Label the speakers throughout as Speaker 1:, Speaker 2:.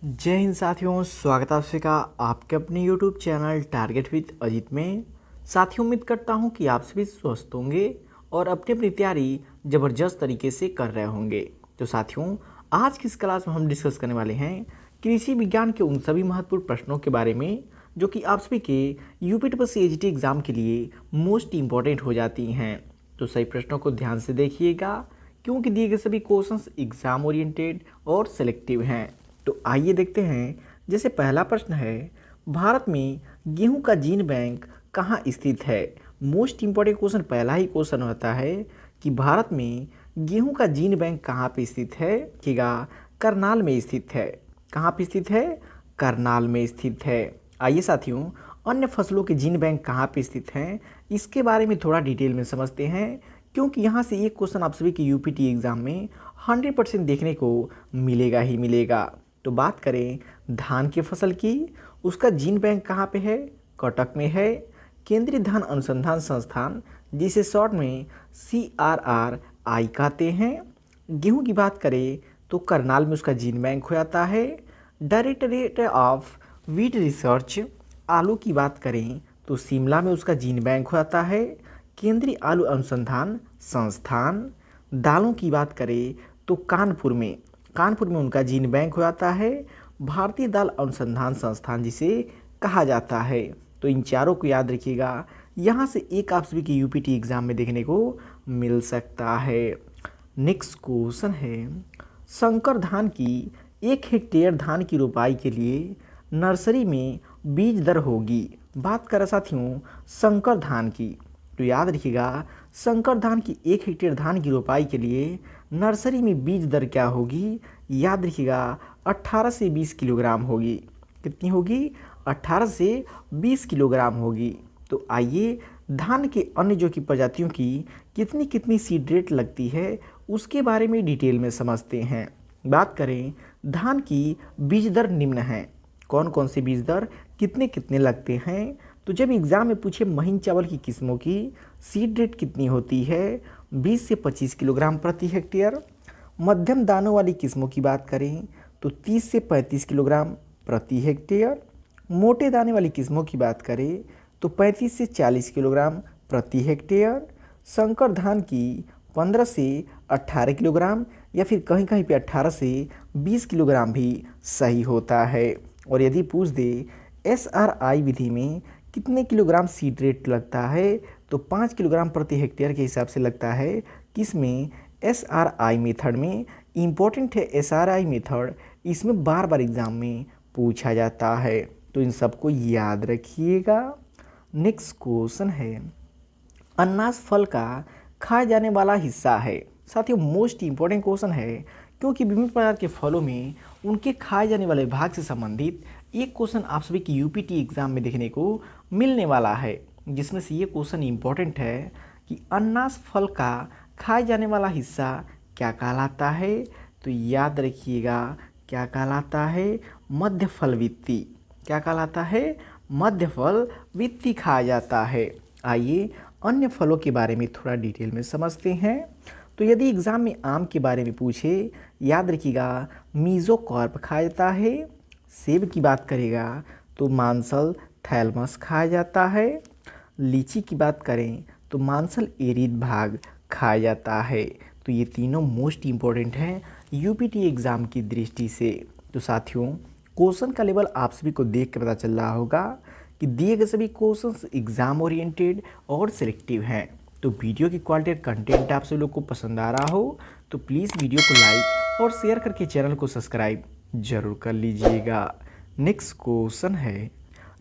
Speaker 1: जय हिंद साथियों, स्वागत है आप सभी का आपके अपने YouTube channel target with Ajit में। साथियों, उम्मीद करता हूं कि आप सभी स्वस्थ होंगे और अपनी अपनी तैयारी ज़बरदस्त तरीके से कर रहे होंगे। तो साथियों, आज की इस क्लास में हम डिस्कस करने वाले हैं कृषि विज्ञान के उन सभी महत्वपूर्ण प्रश्नों के बारे में जो कि आप सभी के यूपी एग्ज़ाम के लिए मोस्ट इम्पॉर्टेंट हो जाती हैं। तो सही प्रश्नों को ध्यान से देखिएगा क्योंकि दिए गए सभी क्वेश्चंस एग्जाम ओरिएंटेड और सेलेक्टिव हैं। तो आइए देखते हैं। जैसे पहला प्रश्न है, भारत में गेहूं का जीन बैंक कहाँ स्थित है। मोस्ट इम्पोर्टेंट क्वेश्चन पहला ही क्वेश्चन होता है कि भारत में गेहूं का जीन बैंक कहाँ पे स्थित है। देखिएगा, करनाल में स्थित है। कहाँ पे स्थित है? करनाल में स्थित है। आइए साथियों, अन्य फसलों के जीन बैंक कहाँ पे स्थित हैं, इसके बारे में थोड़ा डिटेल में समझते हैं क्योंकि यहाँ से एक क्वेश्चन आप सभी के यूपीटी एग्जाम में 100% देखने को मिलेगा ही मिलेगा। तो बात करें धान की फसल की, उसका जीन बैंक कहाँ पे है? कटक में है। केंद्रीय धान अनुसंधान संस्थान, जिसे शॉर्ट में CRRI कहते हैं। गेहूं की बात करें तो करनाल में उसका जीन बैंक हो जाता है। डायरेक्टरेट ऑफ वीट रिसर्च, आलू की बात करें तो शिमला में उसका जीन बैंक हो जाता है। केंद्रीय आलू अनुसंधान संस्थान। दालों की बात करें तो कानपुर में उनका जीन बैंक हो जाता है। भारतीय दाल अनुसंधान संस्थान जिसे कहा जाता है। तो इन चारों को याद रखिएगा, यहाँ से एक आप सभी के यूपीटी एग्जाम में देखने को मिल सकता है। नेक्स्ट क्वेश्चन है, संकर धान की 1 हेक्टेयर धान की रोपाई के लिए नर्सरी में बीज दर होगी। बात करें साथियों संकर धान की, तो याद रखिएगा संकर धान की 1 हेक्टेयर धान की रोपाई के लिए नर्सरी में बीज दर क्या होगी? याद रखिएगा 18 से 20 किलोग्राम होगी। कितनी होगी? 18 से 20 किलोग्राम होगी। तो आइए धान के अन्य जो कि प्रजातियों की कितनी कितनी सीड रेट लगती है उसके बारे में डिटेल में समझते हैं। बात करें धान की बीज दर निम्न है। कौन कौन से बीज दर कितने कितने लगते हैं? तो जब एग्ज़ाम में पूछे महीन चावल की किस्मों की सीड रेट कितनी होती है? 20 से 25 किलोग्राम प्रति हेक्टेयर। मध्यम दानों वाली किस्मों की बात करें तो 30 से 35 किलोग्राम प्रति हेक्टेयर। मोटे दाने वाली किस्मों की बात करें तो 35 से 40 किलोग्राम प्रति हेक्टेयर। संकर धान की 15 से 18 किलोग्राम या फिर कहीं कहीं पे 18 से 20 किलोग्राम भी सही होता है। और यदि पूछ दे SRI विधि में कितने किलोग्राम सीड रेट लगता है, तो 5 किलोग्राम प्रति हेक्टेयर के हिसाब से लगता है। किसमें? SRI मेथड में। इम्पोर्टेंट है SRI मेथड, इसमें बार बार एग्जाम में पूछा जाता है, तो इन सबको याद रखिएगा। नेक्स्ट क्वेश्चन है, अनानास फल का खाए जाने वाला हिस्सा है। साथियों मोस्ट इम्पोर्टेंट क्वेश्चन है क्योंकि विभिन्न प्रकार के फलों में उनके खाए जाने वाले भाग से संबंधित एक क्वेश्चन आप सभी की यूपीटी एग्जाम में देखने को मिलने वाला है, जिसमें से ये क्वेश्चन इम्पोर्टेंट है कि अनानास फल का खाए जाने वाला हिस्सा क्या कहलाता है। तो याद रखिएगा क्या कहलाता है? मध्य फल वित्ती। क्या कहलाता है? मध्य फल वित्ती खाया जाता है। आइए अन्य फलों के बारे में थोड़ा डिटेल में समझते हैं। तो यदि एग्ज़ाम में आम के बारे में पूछे, याद रखिएगा मीज़ोकॉर्प खाया जाता है। सेब की बात करेगा तो मांसल थैलमस खाया जाता है। लीची की बात करें तो मांसल एरिड भाग खाया जाता है। तो ये तीनों मोस्ट इम्पोर्टेंट हैं यूपीटी एग्ज़ाम की दृष्टि से। तो साथियों क्वेश्चन का लेवल आप सभी को देख के पता चल रहा होगा कि दिए गए सभी क्वेश्चंस एग्जाम ओरिएंटेड और सिलेक्टिव हैं। तो वीडियो की क्वालिटी और कंटेंट आप सभी लोग को पसंद आ रहा हो तो प्लीज़ वीडियो को लाइक और शेयर करके चैनल को सब्सक्राइब जरूर कर लीजिएगा। नेक्स्ट क्वेश्चन है,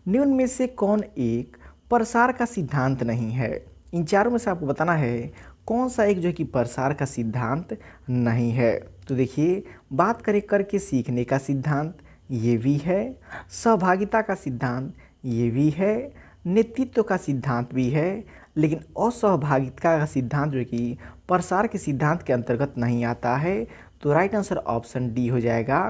Speaker 1: निम्न में से कौन एक प्रसार का सिद्धांत नहीं है? इन चारों में से आपको बताना है कौन सा एक जो है कि प्रसार का सिद्धांत नहीं है। तो देखिए, बात करें करके सीखने का सिद्धांत, ये भी है। सहभागिता का सिद्धांत, ये भी है। नेतृत्व का सिद्धांत भी है। लेकिन असहभागिता का सिद्धांत जो कि प्रसार के सिद्धांत के अंतर्गत नहीं आता है। तो राइट आंसर ऑप्शन डी हो जाएगा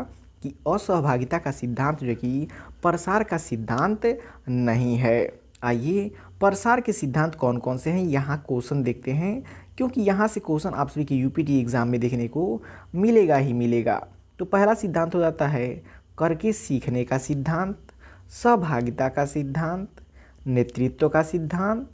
Speaker 1: कि असहभागिता का सिद्धांत जो कि प्रसार का सिद्धांत नहीं है। आइए प्रसार के सिद्धांत कौन कौन से हैं यहाँ क्वेश्चन देखते हैं, क्योंकि यहाँ से क्वेश्चन आप सभी के यूपीटी एग्जाम में देखने को मिलेगा ही मिलेगा। तो पहला सिद्धांत हो जाता है करके सीखने का सिद्धांत, सहभागिता का सिद्धांत, नेतृत्व का सिद्धांत,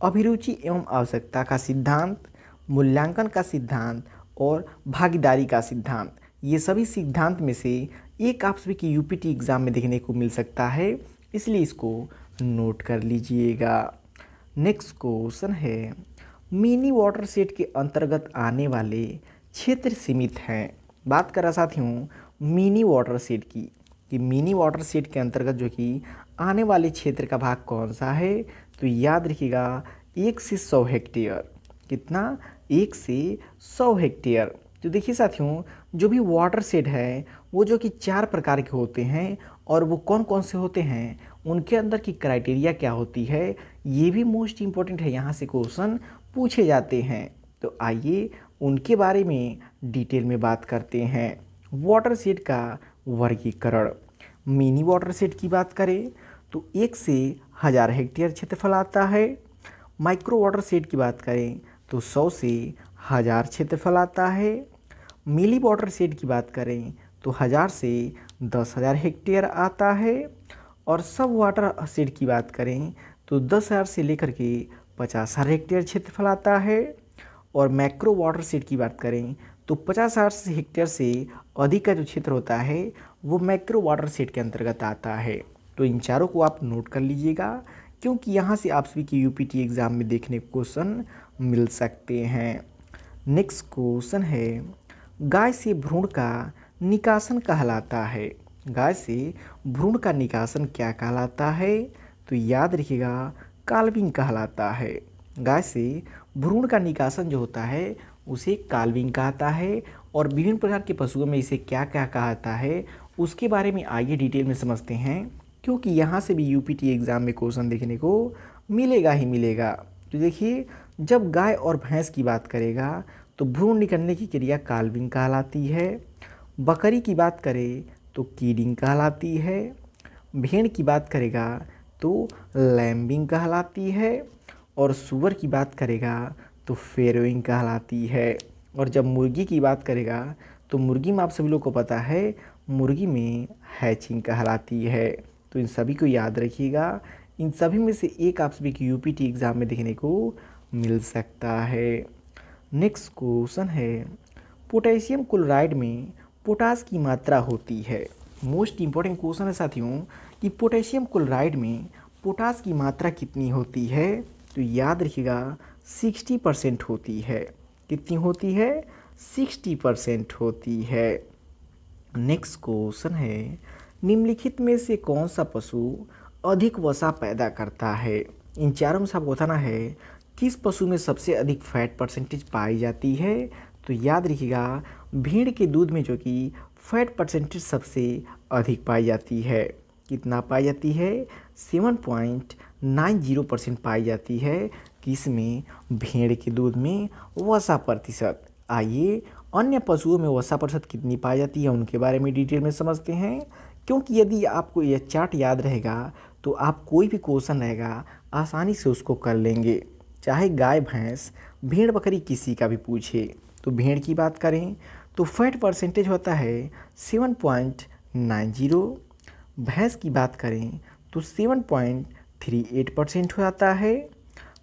Speaker 1: अभिरुचि एवं आवश्यकता का सिद्धांत, मूल्यांकन का सिद्धांत और भागीदारी का सिद्धांत। ये सभी सिद्धांत में से एक आप सभी की यूपीटी एग्ज़ाम में देखने को मिल सकता है, इसलिए इसको नोट कर लीजिएगा। नेक्स्ट क्वेश्चन है, मिनी वाटर सेट के अंतर्गत आने वाले क्षेत्र सीमित हैं। बात करा साथियों मिनी वाटर सेट की कि मिनी वाटर सेट के अंतर्गत जो कि आने वाले क्षेत्र का भाग कौन सा है, तो याद रखिएगा 1 से 100 हेक्टेयर। कितना? 1 से 100 हेक्टेयर। तो देखिए साथियों जो भी वाटर सेट है वो जो कि 4 प्रकार के होते हैं और वो कौन कौन से होते हैं, उनके अंदर की क्राइटेरिया क्या होती है, ये भी मोस्ट इम्पोर्टेंट है, यहाँ से क्वेश्चन पूछे जाते हैं। तो आइए उनके बारे में डिटेल में बात करते हैं। वाटर सेट का वर्गीकरण। मिनी वाटर सेट की बात करें तो 1 से 1000 हेक्टेयर क्षेत्रफल आता है। माइक्रो वाटर सेट की बात करें तो 100 से 1000 क्षेत्रफल आता है। मिली वाटर सेट की बात करें तो 1000 से 10,000 हेक्टेयर आता है। और सब वाटर सेट की बात करें तो 10,000 से लेकर के 50,000 हेक्टेयर क्षेत्रफल आता है। और मैक्रो वाटर सेट की बात करें तो 50,000 हेक्टेयर से अधिक का जो क्षेत्र होता है वो मैक्रो वाटर सेट के अंतर्गत आता है। तो इन चारों को आप नोट कर लीजिएगा, क्योंकि यहाँ से आप सभी की यूपीटी एग्ज़ाम में देखने को क्वेश्चन मिल सकते हैं। नेक्स्ट क्वेश्चन है, गाय से भ्रूण का निकासन कहलाता है। गाय से भ्रूण का निकासन क्या कहलाता है, तो याद रखिएगा काल्विंग कहलाता है। गाय से भ्रूण का निकासन जो होता है उसे काल्विंग कहता है। और विभिन्न प्रकार के पशुओं में इसे क्या क्या कहता है उसके बारे में आइए डिटेल में समझते हैं, क्योंकि यहाँ से भी यूपीटी एग्ज़ाम में क्वेश्चन देखने को मिलेगा ही मिलेगा। तो देखिए जब गाय और भैंस की बात करेगा तो भ्रूण निकलने की क्रिया काल्विंग कहलाती है। बकरी की बात करें तो कीडिंग कहलाती है। भेड़ की बात करेगा तो लैम्बिंग कहलाती है। और सूअर की बात करेगा तो फेरोइंग कहलाती है। और जब मुर्गी की बात करेगा तो मुर्गी में आप सभी लोग को पता है मुर्गी में हैचिंग कहलाती है। तो इन सभी को याद रखिएगा, इन सभी में से एक आप सभी की यूपीटी एग्ज़ाम में देखने को मिल सकता है। नेक्स्ट क्वेश्चन है, पोटेशियम क्लोराइड में पोटास की मात्रा होती है। मोस्ट इम्पोर्टेंट क्वेश्चन है साथियों कि पोटेशियम क्लोराइड में पोटास की मात्रा कितनी होती है, तो याद रखिएगा 60% होती है। कितनी होती है? 60% होती है। नेक्स्ट क्वेश्चन है, निम्नलिखित में से कौन सा पशु अधिक वसा पैदा करता है। इन चारों में से आपको बताना है किस पशु में सबसे अधिक फैट परसेंटेज पाई जाती है। तो याद रखिएगा भेड़ के दूध में जो कि फैट परसेंटेज सबसे अधिक पाई जाती है। कितना पाई जाती है? 7.90% पाई जाती है। किसमें? भेड़ के दूध में वसा प्रतिशत। आइए अन्य पशुओं में वसा प्रतिशत कितनी पाई जाती है उनके बारे में डिटेल में समझते हैं, क्योंकि यदि आपको यह चार्ट याद रहेगा तो आप कोई भी क्वेश्चन रहेगा आसानी से उसको कर लेंगे, चाहे गाय भैंस भेड़ बकरी किसी का भी पूछे। तो भेड़ की बात करें तो फैट परसेंटेज होता है 7.90। भैंस की बात करें तो 7.38% हो जाता है।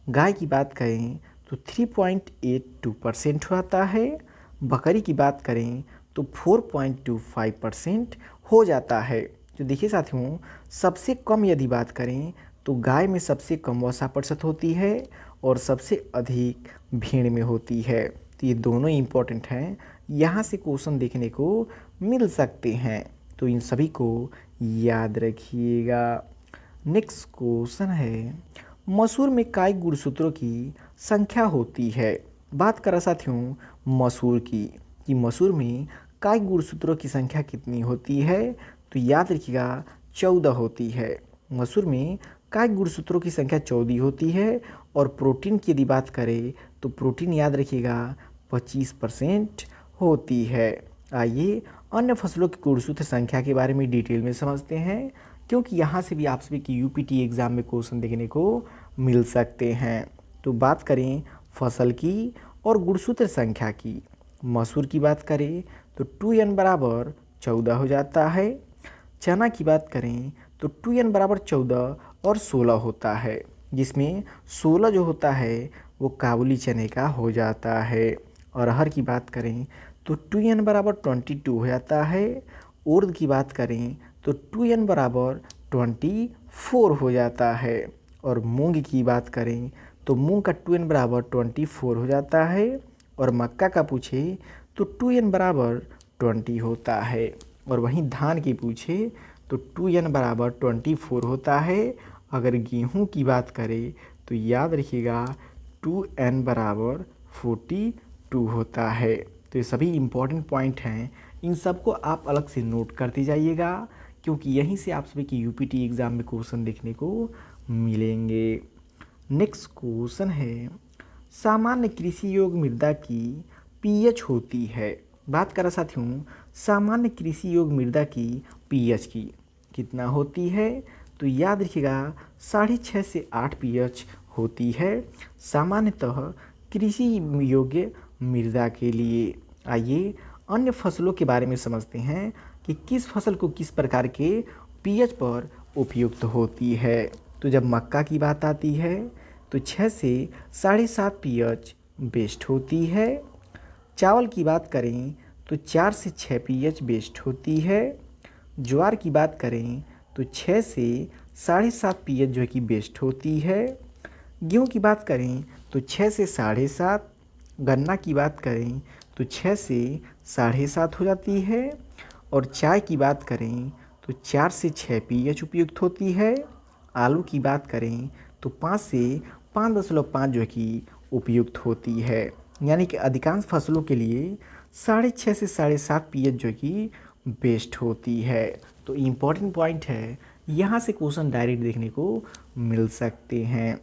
Speaker 1: गाय की बात करें तो 3.82% हो जाता है। बकरी की बात करें तो 4.25% हो जाता है। तो देखिए साथियों सबसे कम यदि बात करें तो गाय में सबसे कम वसा प्रतिशत होती है और सबसे अधिक भेड़ में होती है। तो ये दोनों इम्पोर्टेंट हैं, यहाँ से क्वेश्चन देखने को मिल सकते हैं, तो इन सभी को याद रखिएगा। नेक्स्ट क्वेश्चन है, मसूर में कई गुणसूत्रों की संख्या होती है। बात करें साथियों मसूर की कि मसूर में कई गुणसूत्रों की संख्या कितनी होती है, तो याद रखिएगा 14 होती है। मसूर में कई गुणसूत्रों की संख्या 14 होती है। और प्रोटीन की यदि बात करें तो प्रोटीन याद रखिएगा 25% होती है। आइए अन्य फसलों की गुणसूत्र संख्या के बारे में डिटेल में समझते हैं, क्योंकि यहाँ से भी आप सभी की यूपीटी एग्ज़ाम में क्वेश्चन देखने को मिल सकते हैं। तो बात करें फसल की और गुणसूत्र संख्या की। मसूर की बात करें तो 2n बराबर 14 हो जाता है। चना की बात करें तो 2n बराबर 14 और 16 होता है, जिसमें 16 जो होता है वो काबुली चने का हो जाता है। और अरहर की बात करें तो 2n बराबर 22 हो जाता है। उर्द की बात करें तो 2n बराबर 24 हो जाता है। और मूंग की बात करें तो मूंग का 2n बराबर 24 हो जाता है। और मक्का का पूछे तो 2n बराबर 20 होता है। और वहीं धान की पूछे तो 2n बराबर 24 होता है। अगर गेहूं की बात करें तो याद रखिएगा 2n बराबर 42 होता है। तो ये सभी इम्पॉर्टेंट पॉइंट हैं, इन सबको आप अलग से नोट करते जाइएगा, क्योंकि यहीं से आप सभी के यूपीटी एग्ज़ाम में क्वेश्चन देखने को मिलेंगे। नेक्स्ट क्वेश्चन है, सामान्य कृषि योग्य मृदा की पीएच होती है। बात करें साथियों सामान्य कृषि योग्य मृदा की पीएच की कितना होती है, तो याद रखिएगा 6.5 से 8 पीएच होती है सामान्यतः कृषि योग्य मृदा के लिए। आइए अन्य फसलों के बारे में समझते हैं कि किस फसल को किस प्रकार के पीएच पर उपयुक्त होती है। तो जब मक्का की बात आती है तो 6 से 7.5 पीएच बेस्ट होती है। चावल की बात करें तो 4 से 6 पीएच बेस्ट होती है। ज्वार की बात करें तो 6 से 7.5 पीएच जो है कि बेस्ट होती है। गेहूँ की बात करें तो 6 से 7.5। गन्ना की बात करें तो 6 से 7.5 हो जाती है। और चाय की बात करें तो 4 से 6 पीएच उपयुक्त होती है। आलू की बात करें तो 5 से 5.5 जो है कि उपयुक्त होती है। यानी कि अधिकांश फसलों के लिए 6.5 से 7.5 पीएच जो है कि बेस्ट होती है। तो इम्पॉर्टेंट पॉइंट है, यहाँ से क्वेश्चन डायरेक्ट देखने को मिल सकते हैं।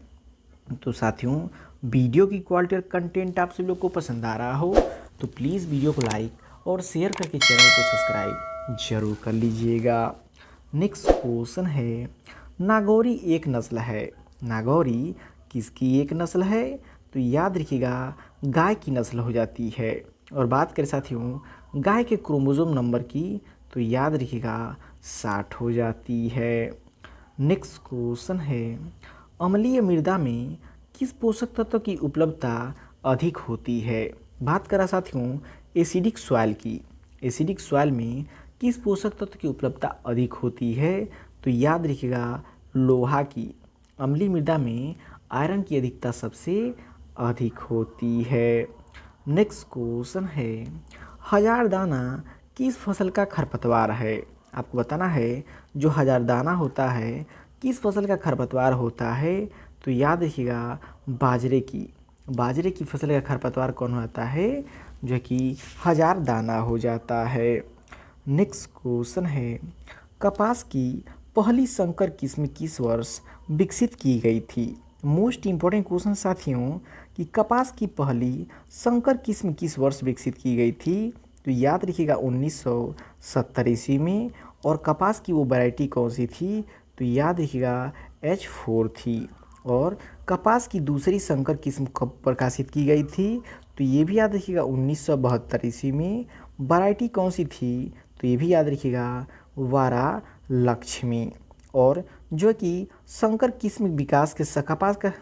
Speaker 1: तो साथियों वीडियो की क्वालिटी और कंटेंट आप सभी लोग को पसंद आ रहा हो तो प्लीज़ वीडियो को लाइक और शेयर करके चैनल को सब्सक्राइब जरूर कर लीजिएगा। नेक्स्ट क्वेश्चन है, नागौरी एक नस्ल है। नागौरी किसकी एक नस्ल है, तो याद रखिएगा गाय की नस्ल हो जाती है। और बात करें साथियों गाय के क्रोमोसोम नंबर की तो याद रखिएगा 60 हो जाती है। नेक्स्ट क्वेश्चन है, अम्लीय मृदा में किस पोषक तत्व की उपलब्धता अधिक होती है। बात करा साथियों एसिडिक सॉइल की। एसिडिक सॉइल में किस पोषक तत्व की उपलब्धता अधिक होती है, तो याद रखिएगा लोहा की। अम्लीय मृदा में आयरन की अधिकता सबसे अधिक होती है। नेक्स्ट क्वेश्चन है, हजारदाना किस फसल का खरपतवार है। आपको बताना है जो हजारदाना होता है किस फसल का खरपतवार होता है, तो याद रखिएगा बाजरे की फसल का खरपतवार कौन होता है, जो कि हजारदाना हो जाता है। नेक्स्ट क्वेश्चन है, कपास की पहली संकर किस्म किस वर्ष विकसित की गई थी। मोस्ट इम्पोर्टेंट क्वेश्चन साथियों कि कपास की पहली संकर किस्म किस वर्ष विकसित की गई थी, तो याद रखिएगा 1970 ईस्वी में। और कपास की वो वैरायटी कौन सी थी, तो याद रखिएगा H4 थी। और कपास की दूसरी संकर किस्म कब प्रकाशित की गई थी, तो ये भी याद रखिएगा 1972 ईस्वी में। वैरायटी कौन सी थी, तो ये भी याद रखिएगा वारा लक्ष्मी। और जो कि संकर किस्म विकास के कपास का,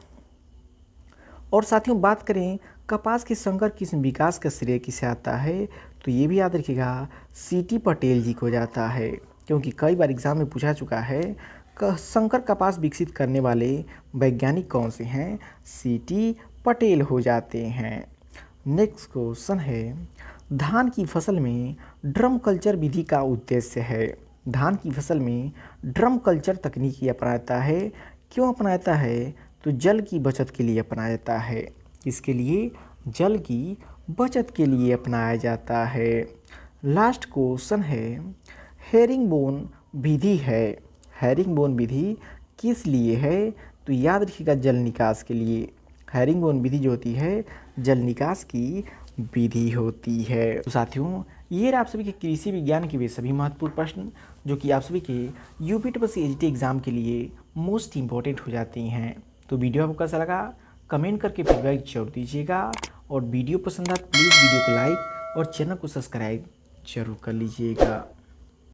Speaker 1: और साथियों बात करें कपास के संकर किस्म विकास का श्रेय किसे आता है, तो ये भी याद रखिएगा सीटी पटेल जी को जाता है, क्योंकि कई बार एग्जाम में पूछा चुका है संकर कपास विकसित करने वाले वैज्ञानिक कौन से हैं, सीटी पटेल हो जाते हैं। नेक्स्ट क्वेश्चन है, धान की फसल में ड्रम कल्चर विधि का उद्देश्य है। धान की फसल में ड्रम कल्चर तकनीकी अपनाता है। क्यों अपनाता है, तो जल की बचत के लिए अपनाया जाता है। इसके लिए जल की बचत के लिए अपनाया जाता है। लास्ट क्वेश्चन है, हेरिंगबोन विधि है। हेरिंगबोन विधि किस लिए है, तो याद रखिएगा जल निकास के लिए। हेरिंगबोन विधि जो होती है जल निकास की विधि होती है। तो साथियों ये आप सभी के कृषि विज्ञान के वे सभी महत्वपूर्ण प्रश्न जो कि आप सभी के यूपी ट्रिपल एसटी एग्जाम के लिए मोस्ट इम्पॉर्टेंट हो जाती हैं। तो वीडियो आपको कैसा लगा कमेंट करके फीडबैक जरूर दीजिएगा, और वीडियो पसंद आए प्लीज़ वीडियो को लाइक और चैनल को सब्सक्राइब जरूर कर लीजिएगा।